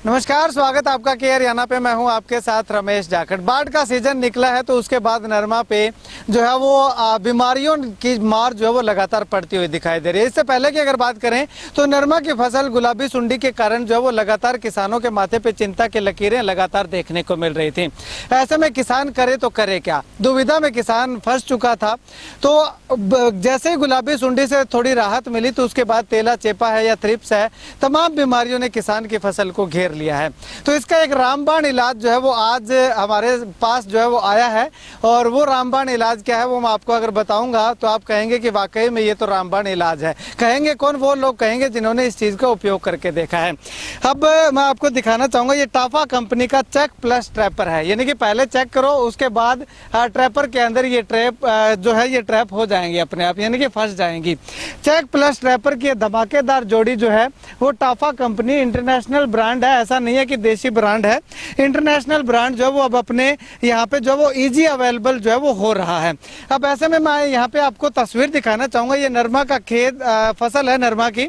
नमस्कार, स्वागत आपका के हरियाणा पे। मैं हूं आपके साथ रमेश जाखड़। बाढ़ का सीजन निकला है तो उसके बाद नरमा पे जो है वो बीमारियों की मार जो है वो लगातार पड़ती हुई दिखाई दे रही है। इससे पहले की अगर बात करें तो नरमा की फसल गुलाबी सुंडी के कारण जो है वो लगातार किसानों के माथे पे चिंता की लकीरें लगातार देखने को मिल रही थी। ऐसे में किसान करे तो करे क्या, दुविधा में किसान फंस चुका था। तो जैसे ही गुलाबी सुंडी से थोड़ी राहत मिली तो उसके बाद तेला चेपा है या थ्रिप्स है, तमाम बीमारियों ने किसान की फसल को घेर लिया है। तो इसका एक रामबाण इलाज जो है वो आज हमारे पास जो है वो आया है। और वो रामबाण इलाज क्या है वो मैं आपको अगर बताऊंगा तो आप कहेंगे कि वाकई में ये तो रामबाण इलाज है। कहेंगे कौन? वो लोग कहेंगे जिन्होंने इस चीज का उपयोग करके देखा है। अब मैं आपको दिखाना चाहूंगा, ये टाफा कंपनी का चेक प्लस ट्रैपर है। यानी कि पहले चेक करो, उसके बाद ट्रैपर के अंदर ये ट्रैप जो है ये ट्रैप हो जाएंगे अपने आप, यानी कि फंस जाएंगी। चेक प्लस ट्रैपर की धमाकेदार जोड़ी जो है वो टाफा कंपनी इंटरनेशनल ब्रांड है। ऐसा नहीं है कि देशी ब्रांड है, इंटरनेशनल ब्रांड जो है वो अब अपने यहाँ पे जो वो इजी अवेलेबल जो है वो हो रहा है। अब ऐसे में मैं यहाँ पे आपको तस्वीर दिखाना चाहूंगा। ये नरमा का खेत फसल है नरमा की,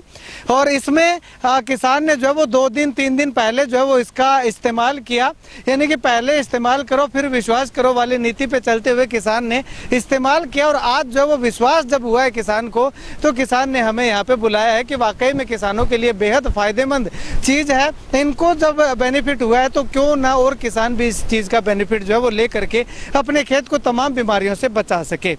और इसमें किसान ने जो है वो 2 दिन 3 दिन पहले जो है वो इसका इस्तेमाल किया। यानी कि पहले इस्तेमाल करो फिर विश्वास करो वाली नीति पे चलते हुए किसान ने इस्तेमाल किया। और आज जो है वो विश्वास जब हुआ है किसान को, तो किसान ने हमें यहाँ पे बुलाया है कि वाकई में किसानों के लिए बेहद फायदेमंद चीज है। इनको जब बेनिफिट हुआ है तो क्यों ना और किसान भी इस चीज का बेनिफिट जो है वो ले करके अपने खेत को तमाम बीमारियों से बचा सके।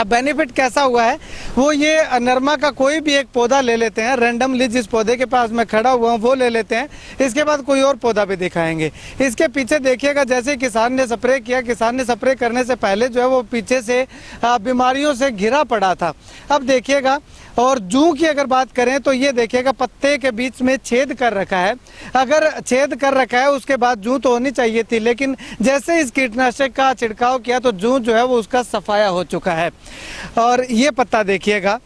अब बेनिफिट कैसा हुआ है वो, ये नरमा का कोई भी एक पौधा ले लेते हैं रैंडमली, जिस पौधे के पास मैं खड़ा हुआ हूँ वो ले लेते हैं। इसके बाद कोई और पौधा भी दिखाएंगे। इसके पीछे देखिएगा, जैसे किसान ने स्प्रे किया, किसान ने स्प्रे करने से पहले जो है वो पीछे से बीमारियों से घिरा पड़ा था। अब देखिएगा, और जू की अगर बात करें तो ये देखिएगा पत्ते के बीच में छेद कर रखा है। अगर छेद कर रखा है उसके बाद जू तो होनी चाहिए थी, लेकिन जैसे इस कीटनाशक का छिड़काव किया तो जू जो है वो उसका सफाया हो चुका है। और ये पत्ता देखिएगा,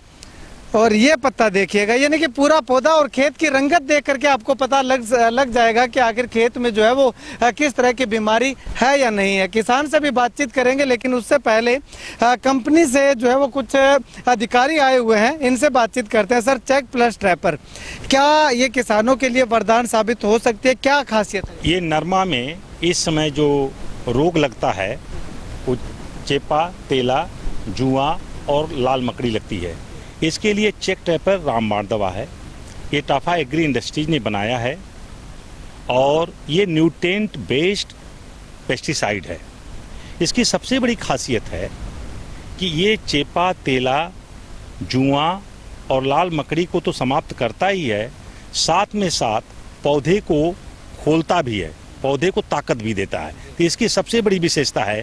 और ये पत्ता देखिएगा, यानी कि पूरा पौधा और खेत की रंगत देख करके आपको पता लग जाएगा कि आखिर खेत में जो है वो किस तरह की बीमारी है या नहीं है। किसान से भी बातचीत करेंगे, लेकिन उससे पहले कंपनी से जो है वो कुछ अधिकारी आए हुए हैं, इनसे बातचीत करते हैं। सर, चेक प्लस ट्रैपर क्या ये किसानों के लिए वरदान साबित हो सकती है? क्या खासियत है? ये नरमा में इस समय जो रोग लगता है वो चेपा, तेला, जुआ और लाल मकड़ी लगती है। इसके लिए चेक ट्रैपर रामबाण दवा है। ये टाफा एग्री इंडस्ट्रीज ने बनाया है और ये न्यूट्रिएंट बेस्ड पेस्टिसाइड है। इसकी सबसे बड़ी खासियत है कि ये चेपा, तेला, जुआ और लाल मकड़ी को तो समाप्त करता ही है, साथ में साथ पौधे को खोलता भी है, पौधे को ताकत भी देता है। तो इसकी सबसे बड़ी विशेषता है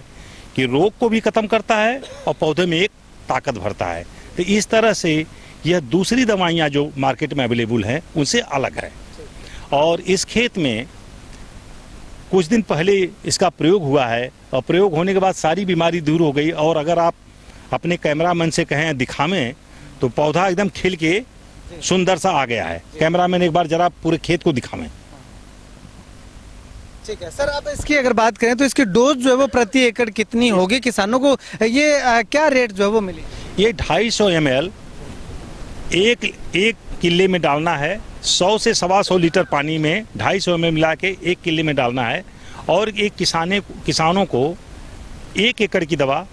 कि रोग को भी खत्म करता है और पौधे में एक ताकत भरता है। तो इस तरह से यह दूसरी दवाइयाँ जो मार्केट में अवेलेबल हैं उनसे अलग है। और इस खेत में कुछ दिन पहले इसका प्रयोग हुआ है और प्रयोग होने के बाद सारी बीमारी दूर हो गई। और अगर आप अपने कैमरामैन से कहें दिखावें तो पौधा एकदम खिल के सुंदर सा आ गया है। कैमरामैन एक बार जरा पूरे खेत को दिखावें। ठीक है सर, अब इसकी अगर बात करें तो इसकी डोज जो है वो प्रति एकड़ कितनी होगी किसानों को? ये क्या रेट जो है वो मिली? ये 250 ml एक किले में डालना है। 100 से 125 लीटर पानी में 250 ml मिला के 1 किले में डालना है। और एक किसानों को 1 एकड़ की दवा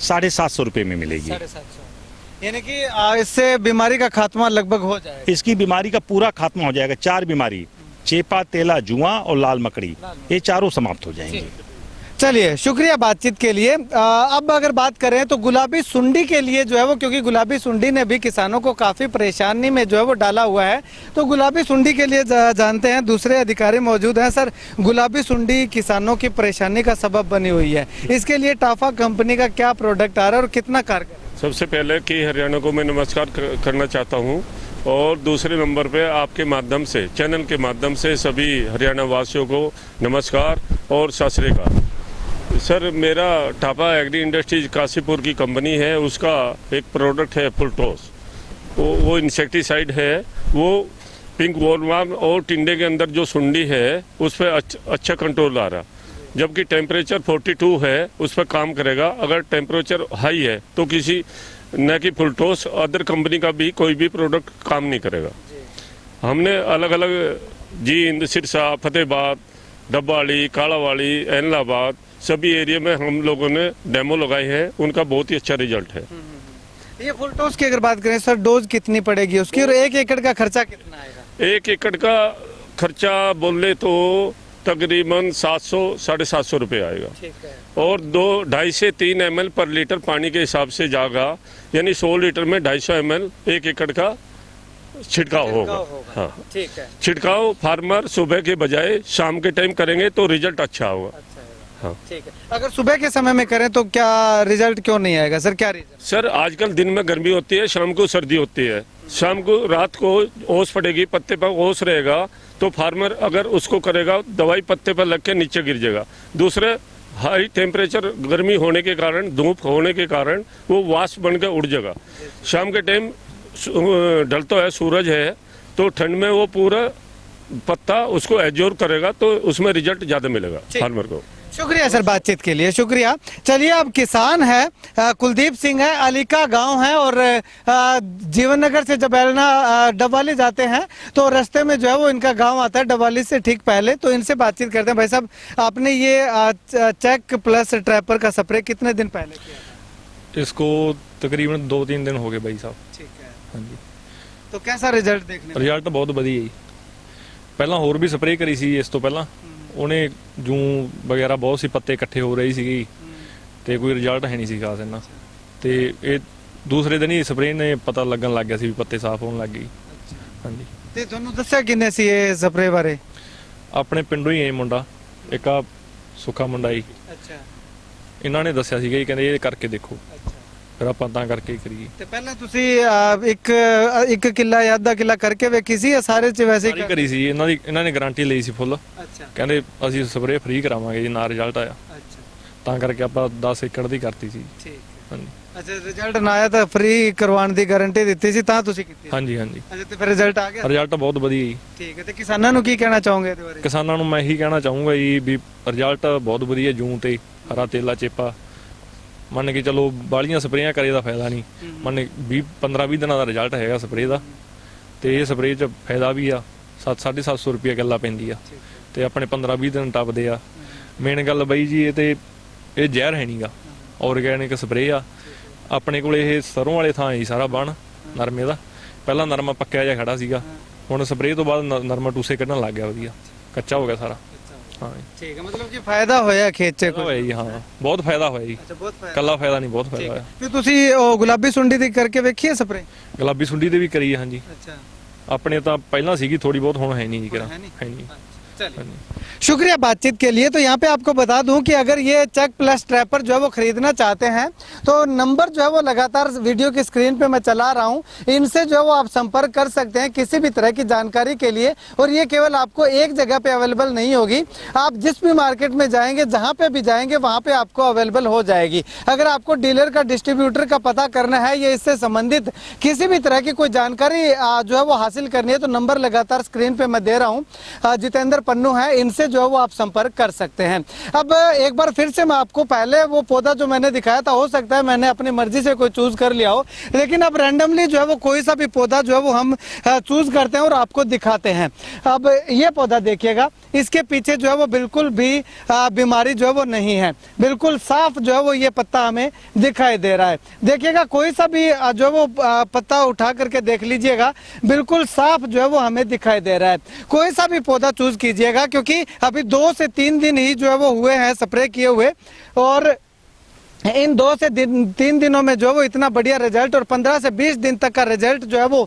750 रुपये में मिलेगी। 750, यानी कि इससे बीमारी का खात्मा लगभग हो जाएगा। इसकी बीमारी का पूरा खात्मा हो जाएगा। 4 बीमारी, चेपा, तेला, जुआ और लाल मकड़ी, ये चारों समाप्त हो जाएंगे। चलिए, शुक्रिया बातचीत के लिए। अब अगर बात करें तो गुलाबी सुंडी के लिए जो है वो, क्योंकि गुलाबी सुंडी ने भी किसानों को काफ़ी परेशानी में जो है वो डाला हुआ है, तो गुलाबी सुंडी के लिए जानते हैं, दूसरे अधिकारी मौजूद हैं। सर, गुलाबी सुंडी किसानों की परेशानी का सबब बनी हुई है, इसके लिए टाफा कंपनी का क्या प्रोडक्ट आ रहा है और कितना कारगर? सबसे पहले कि हरियाणा को मैं नमस्कार करना चाहता हूँ, और दूसरे नंबर पे आपके माध्यम से, चैनल के माध्यम से सभी हरियाणा वासियों को नमस्कार और सत श्री अकाल। सर, मेरा टाफा एग्री इंडस्ट्रीज काशीपुर की कंपनी है, उसका एक प्रोडक्ट है फुलटॉस। वो इंसेक्टिसाइड है। वो पिंक बोलवर्म और टिंडे के अंदर जो सुंडी है उस पर अच्छा कंट्रोल आ रहा। जबकि टेम्परेचर 42 है, उस पर काम करेगा। अगर टेम्परेचर हाई है तो किसी न कि फुलटॉस, अदर कंपनी का भी कोई भी प्रोडक्ट काम नहीं करेगा। हमने अलग अलग जींद, सिरसा, फतेहाबाद, डब्बावाली, कालावाली, एलनाबाद सभी एरिया में हम लोगों ने डेमो लगाए हैं। उनका बहुत ही अच्छा रिजल्ट है। ये फुल डोज की अगर बात करें सर, डोज कितनी पड़ेगी उसकी और 1 एकड़ का खर्चा कितना आएगा? 1 एकड़ का खर्चा बोले तो तकरीबन 700-750 रुपये आएगा। ठीक है। और 2.5 से 3 ml पर लीटर पानी के हिसाब से जाएगा, यानी 100 लीटर में 250 ml 1 एकड़ का छिड़काव होगा। हाँ, ठीक है। छिड़काव फार्मर सुबह के बजाय शाम के टाइम करेंगे तो रिजल्ट अच्छा होगा। हाँ। ठीक है। अगर सुबह के समय में करें तो क्या रिजल्ट क्यों नहीं आएगा सर? क्या रीजन? सर आजकल दिन में गर्मी होती है, शाम को सर्दी होती है। शाम को रात को ओस पड़ेगी, पत्ते पर ओस रहेगा, तो फार्मर अगर उसको करेगा दवाई पत्ते पर लग के नीचे गिर जाएगा। दूसरे हाई टेम्परेचर गर्मी होने के कारण, धूप होने के कारण वो वाष्प बन के उड़ जाएगा। शाम के टाइम ढलता है, सूरज है, तो ठंड में वो पूरा पत्ता उसको एब्जॉर्ब करेगा, तो उसमें रिजल्ट ज़्यादा मिलेगा फार्मर को। शुक्रिया सर बातचीत के लिए, शुक्रिया। चलिए अब किसान है कुलदीप सिंह है, अलीका गांव है और जीवन नगर से जब डबवाली जाते हैं तो रास्ते में जो है वो इनका गांव आता है डबवाली से ठीक पहले। तो इनसे बातचीत करते हैं। भाई साहब, आपने ये चेक प्लस ट्रैपर का स्प्रे कितने दिन पहले किया? इसको तकरीबन 2-3 दिन हो गए भाई साहब। ठीक है। हाँ जी। तो कैसा रिजल्ट देखने को? ਰਿਜ਼ਲਟ ਬਹੁਤ ਵਧੀਆ ਜੀ। ਪਹਿਲਾਂ ਹੋਰ ਵੀ ਸਪਰੇਅ ਕਰੀ ਸੀ ਇਸ ਤੋਂ ਪਹਿਲਾਂ, ਉਹਨੇ ਜੂੰ ਵਗੈਰਾ ਬਹੁਤ ਸੀ, ਪੱਤੇ ਇਕੱਠੇ ਹੋ ਰਹੇ ਸੀਗੇ ਤੇ ਕੋਈ ਰਿਜ਼ਲਟ ਹੈ ਨਹੀਂ ਸੀ ਖਾਸ ਇੰਨਾ। ਤੇ ਇਹ ਦੂਸਰੇ ਦਿਨ ਹੀ ਸਪਰੇਅ ਨੇ ਪਤਾ ਲੱਗਣ ਲੱਗ ਗਿਆ ਸੀ ਵੀ ਪੱਤੇ ਸਾਫ਼ ਹੋਣ ਲੱਗ ਗਏ। ਹਾਂਜੀ। ਤੇ ਤੁਹਾਨੂੰ ਦੱਸਿਆ ਕਿੰਨੇ ਸੀ ਇਹ ਸਪਰੇ ਬਾਰੇ? ਆਪਣੇ ਪਿੰਡੋਂ ਹੀ ਇਹ ਮੁੰਡਾ, ਇੱਕ ਆ ਸੁੱਖਾ ਮੁੰਡਾ ਜੀ, ਅੱਛਾ। ਇਹਨਾਂ ਨੇ ਦੱਸਿਆ ਸੀਗਾ ਜੀ, ਕਹਿੰਦੇ ਇਹ ਕਰਕੇ ਦੇਖੋ। ਫਿਰ ਆਪਾਂ ਤਾਂ ਕਰਕੇ ਹੀ ਕਰੀਏ। ਤੇ ਪਹਿਲਾਂ ਤੁਸੀਂ ਇੱਕ ਕਿੱਲਾ ਜਾਂ ਅੱਧਾ ਕਿੱਲਾ ਕਰਕੇ ਵੇਖੀ ਸੀ ਜਾਂ ਸਾਰੇ ਚ ਵੈਸੇ ਸਾਰੀ ਕਰੀ ਸੀ ਇਹਨਾਂ ਨੇ ਗਾਰੰਟੀ ਲਈ ਸੀ ਫੁੱਲ। ਅੱਛਾ। ਕਹਿੰਦੇ ਅਸੀਂ ਸਪਰੇਅ ਫ੍ਰੀ ਕਰਾਵਾਂਗੇ ਜੀ, ਨਾ ਰਿਜ਼ਲਟ ਆਇਆ ਅੱਛਾ। ਤਾਂ ਕਰਕੇ ਆਪਾਂ 10 ਏਕੜ ਦੀ ਕਰਤੀ ਸੀ। ਠੀਕ। ਹਾਂਜੀ ਅੱਛਾ, ਰਿਜ਼ਲਟ ਨਾ ਆਇਆ ਤਾਂ ਫ੍ਰੀ ਕਰਵਾਉਣ ਦੀ ਗਾਰੰਟੀ ਦਿੱਤੀ ਸੀ ਤਾਂ ਤੁਸੀਂ ਕੀਤੀ? ਹਾਂਜੀ ਹਾਂਜੀ। ਅੱਛਾ, ਤੇ ਫਿਰ ਰਿਜ਼ਲਟ ਆ ਗਿਆ? ਰਿਜ਼ਲਟ ਬਹੁਤ ਵਧੀਆ ਜੀ। ਠੀਕ ਹੈ। ਤੇ ਕਿਸਾਨਾਂ ਨੂੰ ਕੀ ਕਹਿਣਾ ਚਾਹੋਗੇ ਇਹਦੇ ਬਾਰੇ? ਕਿਸਾਨਾਂ ਨੂੰ ਮੈਂ ਇਹੀ ਕਹਿਣਾ ਚਾਹੂੰਗਾ ਜੀ ਵੀ ਰਿਜ਼ਲਟ ਬਹੁਤ ਵਧੀਆ। ਜੂਨ ਤੇ ਹਰਾ ਤੇਲਾ ਚੇਪਾ, ਮੰਨ ਕੇ ਚਲੋ ਬਾਲੀਆਂ ਸਪਰੇਆਂ ਕਰੇ ਦਾ ਫਾਇਦਾ ਨਹੀਂ। ਮੰਨ 15-20 ਦਿਨਾਂ ਦਾ ਰਿਜ਼ਲਟ ਹੈਗਾ ਸਪਰੇਅ ਦਾ, ਤੇ ਇਹ ਸਪਰੇਅ 'ਚ ਫਾਇਦਾ ਵੀ ਆ। 700-750 ਰੁਪਏ ਗੱਲਾ ਪੈਂਦੀ ਆ ਤੇ ਆਪਣੇ 15-20 ਦਿਨ ਟੱਪਦੇ ਆ। ਮੇਨ ਗੱਲ ਬਈ ਜੀ ਇਹ ਜ਼ਹਿਰ ਹੈ ਨਹੀਂਗਾ, ਆਰਗੈਨਿਕ ਸਪਰੇਅ ਆ। ਆਪਣੇ ਕੋਲ ਇਹ ਸਰੋਂ ਵਾਲੇ ਥਾਂ ਹੀ ਸਾਰਾ ਬਣ ਨਰਮੇ ਦਾ। ਪਹਿਲਾਂ ਨਰਮਾ ਪੱਕਿਆ ਜਿਹਾ ਖੜਾ ਸੀਗਾ, ਹੁਣ ਸਪਰੇਅ ਤੋਂ ਬਾਅਦ ਨਰਮਾ ਟੂਸੇ ਕੱਢਣ ਲੱਗ ਗਿਆ, ਵਧੀਆ ਕੱਚਾ ਹੋ ਗਿਆ ਸਾਰਾ। हाँ ठीक है, मतलब कि फायदा होया खेत च होया जी। हाँ बहुत फायदा होया जी। अच्छा, बहुत फायदा। ਕੱਲਾ ਫਾਇਦਾ ਨਹੀਂ, ਬਹੁਤ ਫਾਇਦਾ ਹੋਇਆ। ਤੇ ਤੁਸੀਂ ਉਹ ਗੁਲਾਬੀ ਸੁੰਡੀ ਦੀ ਕਰਕੇ ਵੇਖੀ ਹੈ ਸਪਰੇ? ਗੁਲਾਬੀ ਸੁੰਡੀ ਤੇ ਵੀ ਕਰੀ ਹੈ। ਹਾਂਜੀ। अच्छा। ਆਪਣੇ ਤਾਂ ਪਹਿਲਾਂ ਸੀਗੀ ਥੋੜੀ ਬਹੁਤ, ਹੁਣ ਹੈ ਨਹੀਂ ਜੀ। है नहीं? ਹੈ ਨਹੀਂ। चलिए, शुक्रिया बातचीत के लिए। तो यहाँ पे आपको बता दूं कि अगर ये चेक प्लस ट्रैपर जो है वो खरीदना चाहते हैं तो नंबर जो है वो लगातार वीडियो की स्क्रीन पे मैं चला रहा हूँ, इनसे जो है वो आप संपर्क कर सकते हैं किसी भी तरह की जानकारी के लिए। और ये केवल आपको एक जगह पे अवेलेबल नहीं होगी, आप जिस भी मार्केट में जाएंगे, जहाँ पे भी जाएंगे वहाँ पे आपको अवेलेबल हो जाएगी। अगर आपको डीलर का, डिस्ट्रीब्यूटर का पता करना है या इससे संबंधित किसी भी तरह की कोई जानकारी जो है वो हासिल करनी है तो नंबर लगातार स्क्रीन पे मैं दे रहा हूँ। जितेंद्र पन्नू है, इनसे जो है वो आप संपर्क कर सकते हैं। अब एक बार फिर से मैं आपको, पहले वो पौधा जो मैंने दिखाया था, हो सकता है मैंने अपनी मर्जी से कोई चूज कर लिया हो, लेकिन अब रैंडमली जो है वो कोई सा भी पौधा जो है वो हम चूज करते हैं और आपको दिखाते हैं। अब ये पौधा देखिएगा, इसके पीछे जो है वो बिल्कुल भी बीमारी जो है वो नहीं है, बिल्कुल साफ जो है वो ये पत्ता हमें दिखाई दे रहा है। देखिएगा, कोई सा भी जो है वो पत्ता उठा करके देख लीजिएगा, बिल्कुल साफ जो है वो हमें दिखाई दे रहा है। कोई सा भी पौधा चूज कीजिएगा, क्योंकि अभी 2 से 3 दिन ही जो है वो हुए हैं स्प्रे किए हुए, और इन 2 से 3 दिनों में जो वो इतना बढ़िया रिजल्ट, और 15 से 20 दिन तक का रिजल्ट जो है वो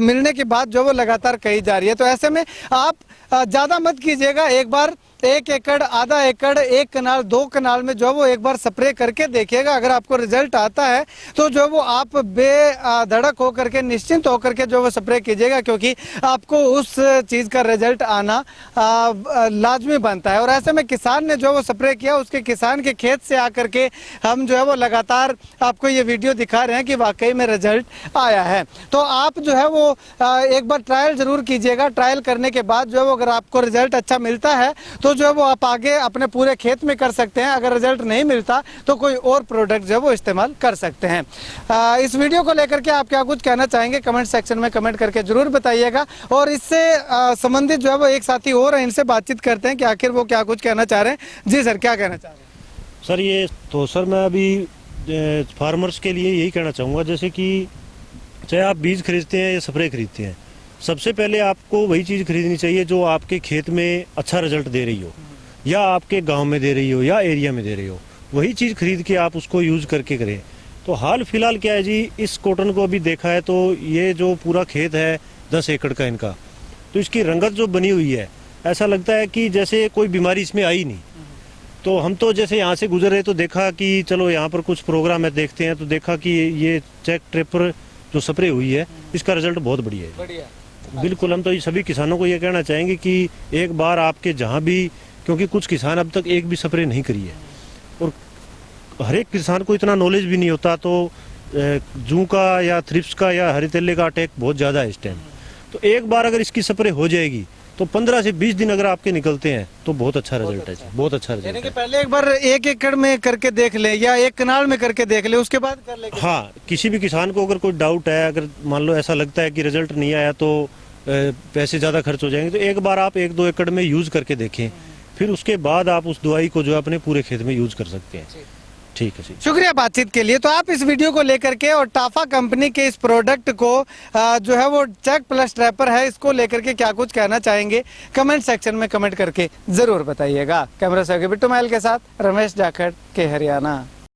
मिलने की बात जो वो लगातार कही जा रही है। तो ऐसे में आप ज़्यादा मत कीजिएगा, एक बार 1 एकड़, आधा एकड़, 1 कनाल, 2 कनाल में जो वो एक बार स्प्रे करके देखिएगा। अगर आपको रिजल्ट आता है तो जो वो आप बेधड़क होकर के, निश्चिंत होकर के जो वो स्प्रे कीजिएगा, क्योंकि आपको उस चीज़ का रिजल्ट आना लाजमी बनता है। और ऐसे में किसान ने जो वो स्प्रे किया, उसके किसान के खेत से आकर के हम जो है वो लगातार आपको ये वीडियो दिखा रहे हैं कि वाकई में रिजल्ट आया है। तो आप जो है वो एक बार ट्रायल ज़रूर कीजिएगा। ट्रायल करने के बाद जो है वो अगर आपको रिजल्ट अच्छा मिलता है तो तो जो है वो आप आगे अपने पूरे खेत में कर सकते हैं। अगर रिजल्ट नहीं मिलता तो कोई और प्रोडक्ट जो है वो इस्तेमाल कर सकते हैं। इस वीडियो को लेकर के आप क्या कुछ कहना चाहेंगे, कमेंट सेक्शन में कमेंट करके जरूर बताइएगा। और इससे संबंधित जो है वो एक साथी और हैं, इनसे बातचीत करते हैं कि आखिर वो क्या कुछ कहना चाह रहे हैं। जी सर, क्या कहना चाह रहे हैं? सर ये तो सर मैं अभी फार्मर्स के लिए यही कहना चाहूँगा, जैसे कि चाहे आप बीज खरीदते हैं या स्प्रे खरीदते हैं, सबसे पहले आपको वही चीज़ खरीदनी चाहिए जो आपके खेत में अच्छा रिजल्ट दे रही हो, या आपके गांव में दे रही हो, या एरिया में दे रही हो। वही चीज़ खरीद के आप उसको यूज़ करके करें। तो हाल फिलहाल क्या है जी, इस कॉटन को अभी देखा है तो ये जो पूरा खेत है 10 एकड़ का इनका, तो इसकी रंगत जो बनी हुई है, ऐसा लगता है कि जैसे कोई बीमारी इसमें आई नहीं। तो हम तो जैसे यहाँ से गुजर रहे तो देखा कि चलो यहाँ पर कुछ प्रोग्राम है, देखते हैं, तो देखा कि ये चेक ट्रेपर जो स्प्रे हुई है इसका रिजल्ट बहुत बढ़िया है। बढ़िया। बिल्कुल, हम तो सभी किसानों को ये कहना चाहेंगे कि एक बार आपके जहाँ भी, क्योंकि कुछ किसान अब तक एक भी स्प्रे नहीं करी है और हर एक किसान को इतना नॉलेज भी नहीं होता, तो जू का या थ्रिप्स का या हरे तेले का अटैक बहुत ज़्यादा है इस टाइम। तो एक बार अगर इसकी स्प्रे हो जाएगी तो 15 से 20 दिन अगर आपके निकलते हैं तो बहुत अच्छा रिजल्ट है, बहुत अच्छा यानी रिजल्ट कि है। पहले एक बार 1 एकड़ में करके देख ले या 1 कनाल में करके देख ले, उसके बाद कर ले। हाँ, किसी भी किसान को अगर कोई डाउट है, अगर मान लो ऐसा लगता है कि रिजल्ट नहीं आया तो पैसे ज़्यादा खर्च हो जाएंगे, तो एक बार आप 1-2 एकड़ में यूज़ करके देखें, फिर उसके बाद आप उस दवाई को जो है अपने पूरे खेत में यूज़ कर सकते हैं। ठीक है जी, शुक्रिया बातचीत के लिए। तो आप इस वीडियो को लेकर के और टाफा कंपनी के इस प्रोडक्ट को जो है वो चेक प्लस ट्रैपर है, इसको लेकर के क्या कुछ कहना चाहेंगे, कमेंट सेक्शन में कमेंट करके जरूर बताइएगा। कैमरा से आगे बिट्टू महल के साथ रमेश जाखड़ के हरियाणा।